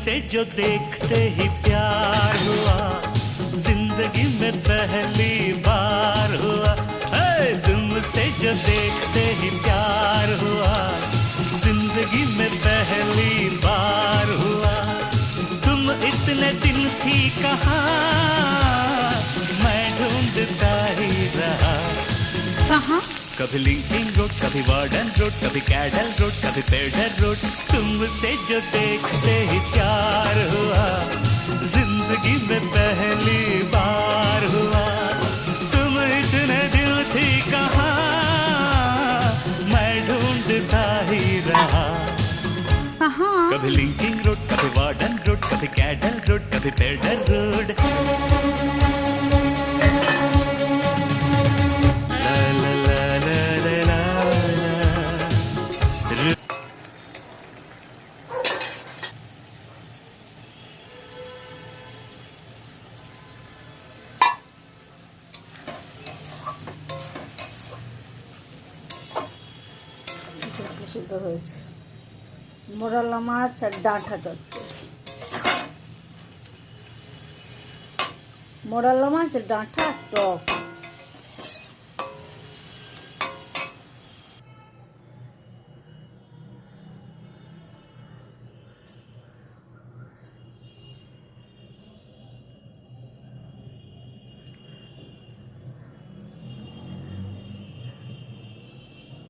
तुमसे जो देखते ही प्यार हुआ, जिंदगी में पहली बार हुआ। तुमसे जो देखते ही प्यार हुआ, जिंदगी में पहली बार हुआ। तुम इतने दिन थी कहाँ, मैं ढूंढता ही रहा। कहाँ? कभी लिंकिंग रोड, कभी वार्डन रोड, कभी कैडल रोड, कभी पेडर रोड। तुमसे जो देखते ही प्यार हुआ, जिंदगी में पहली बार हुआ। तुम इतने दिल थी कहाँ, मैं ढूंढता ही रहा। कहाँ? कभी लिंकिंग रोड, कभी वार्डन रोड, कभी कैडल रोड, कभी पेडर रोड। সিদ্ধ হয়েছে মোরালা মাছ আর ডাঁটা চচ্চড়ি। মোরালা মাছ ডাঁটা টক।